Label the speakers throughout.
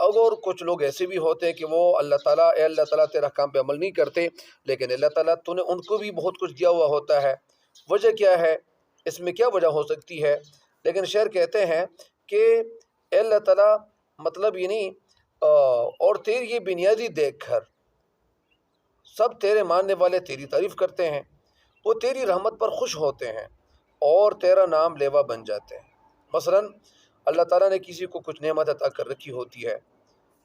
Speaker 1: اگر کچھ لوگ ایسے بھی ہوتے ہیں کہ وہ اللہ تعالیٰ تیرا کام پہ عمل نہیں کرتے، لیکن اللہ تعالیٰ تو نے ان کو بھی بہت کچھ دیا ہوا ہوتا ہے، وجہ کیا ہے، اس میں کیا وجہ ہو سکتی ہے؟ لیکن شاعر کہتے ہیں کہ اے اللہ تعالیٰ مطلب اور تیری یہ بنیادی دیکھ کر سب تیرے ماننے والے تیری تعریف کرتے ہیں، وہ تیری رحمت پر خوش ہوتے ہیں اور تیرا نام لیوا بن جاتے ہیں۔ مثلا اللہ تعالیٰ نے کسی کو کچھ نعمت عطا کر رکھی ہوتی ہے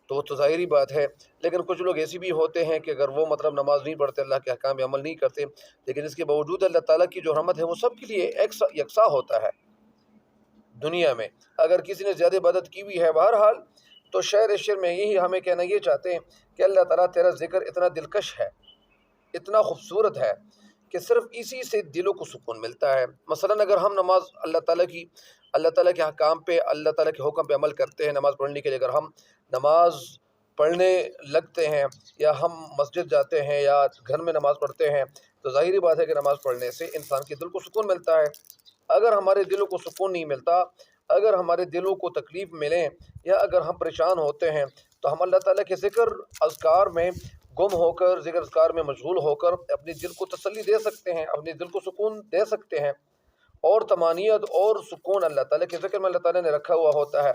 Speaker 1: تو وہ تو ظاہری بات ہے، لیکن کچھ لوگ ایسے بھی ہوتے ہیں کہ اگر وہ مطلب نماز نہیں پڑھتے، اللہ کے احکام پہ عمل نہیں کرتے، لیکن اس کے باوجود اللہ تعالیٰ کی جو رحمت ہے وہ سب کے لیے یکساں ہوتا ہے۔ دنیا میں اگر کسی نے زیادہ عبادت کی ہوئی ہے، بہرحال تو شعر میں یہی ہمیں کہنا یہ چاہتے ہیں کہ اللہ تعالیٰ تیرا ذکر اتنا دلکش ہے، اتنا خوبصورت ہے کہ صرف اسی سے دلوں کو سکون ملتا ہے۔ مثلا اگر ہم نماز اللہ تعالیٰ کے حکام پہ، اللہ تعالیٰ کے حکم پہ عمل کرتے ہیں، نماز پڑھنے کے لیے اگر ہم نماز پڑھنے لگتے ہیں یا ہم مسجد جاتے ہیں یا گھر میں نماز پڑھتے ہیں، تو ظاہری بات ہے کہ نماز پڑھنے سے انسان کے دل کو سکون ملتا ہے۔ اگر ہمارے دلوں کو سکون نہیں ملتا، اگر ہمارے دلوں کو تکلیف ملیں یا اگر ہم پریشان ہوتے ہیں، تو ہم اللہ تعالیٰ کے ذکر اذکار میں گم ہو کر، ذکر اذکار میں مشغول ہو کر اپنے دل کو تسلی دے سکتے ہیں، اپنے دل کو سکون دے سکتے ہیں، اور طمانینت اور سکون اللہ تعالیٰ کے ذکر میں اللہ تعالیٰ نے رکھا ہوا ہوتا ہے۔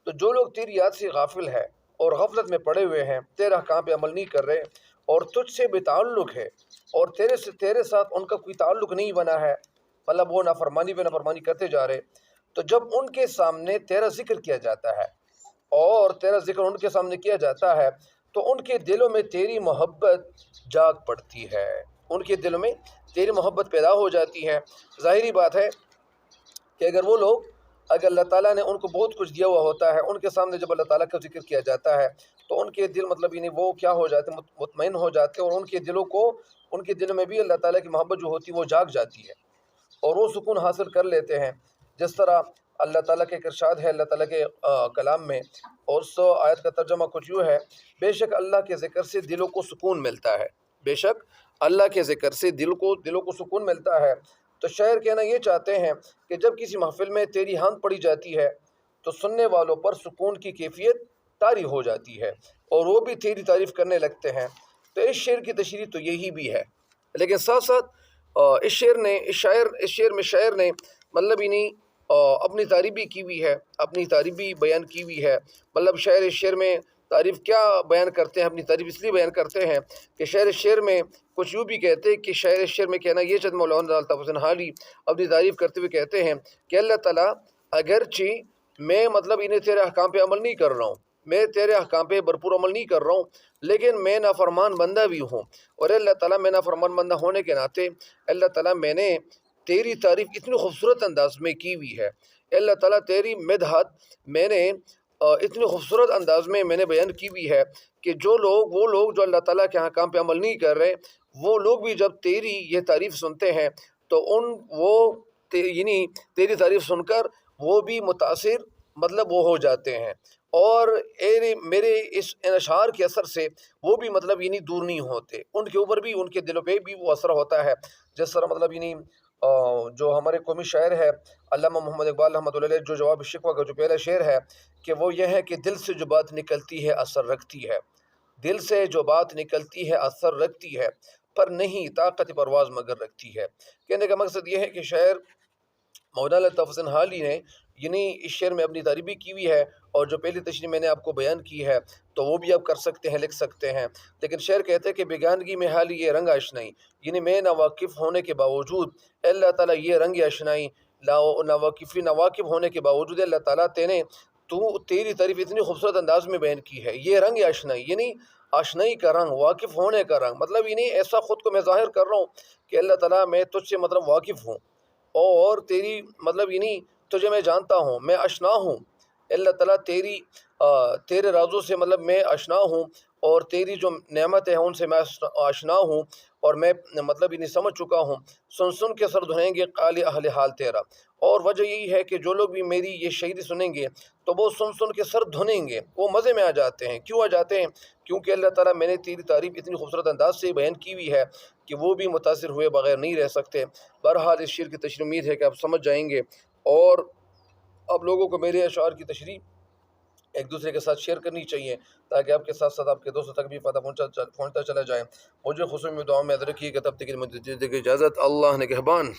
Speaker 1: تو جو لوگ تیری یاد سے غافل ہے اور غفلت میں پڑے ہوئے ہیں، تیرا کام پہ عمل نہیں کر رہے اور تجھ سے بے تعلق ہے اور تیرے ساتھ ان کا کوئی تعلق نہیں بنا ہے، مطلب وہ نافرمانی پہ نافرمانی کرتے جا رہے، تو جب ان کے سامنے تیرا ذکر کیا جاتا ہے اور تیرا ذکر ان کے سامنے کیا جاتا ہے تو ان کے دلوں میں تیری محبت جاگ پڑتی ہے، ان کے دلوں میں تیری محبت پیدا ہو جاتی ہے۔ ظاہری بات ہے کہ اگر اللہ تعالیٰ نے ان کو بہت کچھ دیا ہوا ہوتا ہے، ان کے سامنے جب اللہ تعالیٰ کا ذکر کیا جاتا ہے تو ان کے دل مطلب وہ کیا ہو جاتے ہیں، مطمئن ہو جاتے ہیں، اور ان کے دلوں میں بھی اللہ تعالیٰ کی محبت جو ہوتی ہے وہ جاگ جاتی ہے اور وہ سکون حاصل کر لیتے ہیں۔ جس طرح اللہ تعالیٰ کے ارشاد ہے اللہ تعالیٰ کے کلام میں، اور اس آیت کا ترجمہ کچھ یوں ہے: بے شک اللہ کے ذکر سے دلوں کو سکون ملتا ہے، بے شک اللہ کے ذکر سے دلوں کو سکون ملتا ہے۔ تو شاعر کہنا یہ چاہتے ہیں کہ جب کسی محفل میں تیری حمد پڑھی جاتی ہے تو سننے والوں پر سکون کی کیفیت طاری ہو جاتی ہے اور وہ بھی تیری تعریف کرنے لگتے ہیں۔ تو اس شعر کی تشریح تو یہی بھی ہے، لیکن ساتھ ساتھ اس شعر میں شاعر نے مطلب اپنی تعریف بھی کی ہوئی ہے، اپنی تعریف بھی بیان کی ہوئی ہے۔ مطلب شاعر اس شعر میں تعریف کیا بیان کرتے ہیں، اپنی تعریف اس لیے بیان کرتے ہیں کہ شعر میں کچھ یوں بھی کہتے ہیں کہ شعر میں کہنا یہ چاہتے مولانا الطاف حسین حالی اپنی تعریف کرتے ہوئے کہتے ہیں کہ اللہ تعالیٰ اگرچہ میں مطلب تیرے احکام پہ عمل نہیں کر رہا ہوں، میں تیرے احکام پہ بھرپور عمل نہیں کر رہا ہوں، لیکن میں نافرمان بندہ بھی ہوں، اور اللہ تعالیٰ میں نافرمان بندہ ہونے کے ناطے اللہ تعالیٰ میں نے تیری تعریف اتنی خوبصورت انداز میں کی ہوئی ہے، اللہ تعالیٰ تیری مدحت میں نے اتنی خوبصورت انداز میں نے بیان کی ہوئی ہے کہ وہ لوگ جو اللہ تعالیٰ کے حکام پہ عمل نہیں کر رہے، وہ لوگ بھی جب تیری یہ تعریف سنتے ہیں تو تیری تعریف سن کر وہ بھی متاثر مطلب وہ ہو جاتے ہیں، اور میرے اس اشعار کے اثر سے وہ بھی مطلب دور نہیں ہوتے، ان کے اوپر بھی، ان کے دلوں پہ بھی وہ اثر ہوتا ہے۔ جس طرح مطلب جو ہمارے قومی شاعر ہے علامہ محمد اقبال رحمۃ اللہ علیہ، جو جواب شکوہ کا جو پہلا شعر ہے کہ وہ یہ ہے کہ دل سے جو بات نکلتی ہے اثر رکھتی ہے، دل سے جو بات نکلتی ہے اثر رکھتی ہے، پر نہیں طاقت پرواز مگر رکھتی ہے۔ کہنے کا مقصد یہ ہے کہ شاعر مولانا الطاف حسین حالی نے اس شعر میں اپنی تعریف بھی کی ہوئی ہے، اور جو پہلی تشریح میں نے آپ کو بیان کی ہے تو وہ بھی آپ کر سکتے ہیں، لکھ سکتے ہیں۔ لیکن شعر کہتے ہیں کہ بیگانگی میں حالی یہ رنگ آشنائی، میں ناواقف ہونے کے باوجود اللہ تعالیٰ یہ رنگ آشنائی، ناواقف ہونے کے باوجود اللہ تعالیٰ تیری تعریف اتنی خوبصورت انداز میں بیان کی ہے، یہ رنگ آشنائی آشنائی کا رنگ، واقف ہونے کا رنگ، مطلب ایسا خود کو میں ظاہر کر رہا ہوں کہ اللہ تعالیٰ میں تجھ سے مطلب واقف ہوں، اور تیری مطلب تجھے میں جانتا ہوں، میں آشنا ہوں، اللہ تعالیٰ تیرے رازوں سے مطلب میں آشنا ہوں، اور تیری جو نعمت ہیں ان سے میں آشنا ہوں، اور میں مطلب سمجھ چکا ہوں۔ سن کے سر دھنیں گے قال اہل حال تیرا، اور وجہ یہی ہے کہ جو لوگ بھی میری یہ شاعری سنیں گے تو وہ سن کے سر دھنیں گے، وہ مزے میں آ جاتے ہیں۔ کیوں آ جاتے ہیں؟ کیونکہ اللہ تعالیٰ میں نے تیری تعریف اتنی خوبصورت انداز سے بیان کی ہوئی ہے کہ وہ بھی متاثر ہوئے بغیر نہیں رہ سکتے۔ بہرحال اس شعر کی تشریح امید ہے کہ آپ سمجھ جائیں گے، اور اب لوگوں کو میرے اشعار کی تشریح ایک دوسرے کے ساتھ شیئر کرنی چاہیے تاکہ آپ کے ساتھ ساتھ آپ کے دوستوں تک بھی فائدہ پہنچتا چلا جائے۔ مجھے خصوصی میں دعا میں یاد رکھیے کہ تب تک کے لیے مجھے دیجیے اجازت۔ اللہ نگہبان۔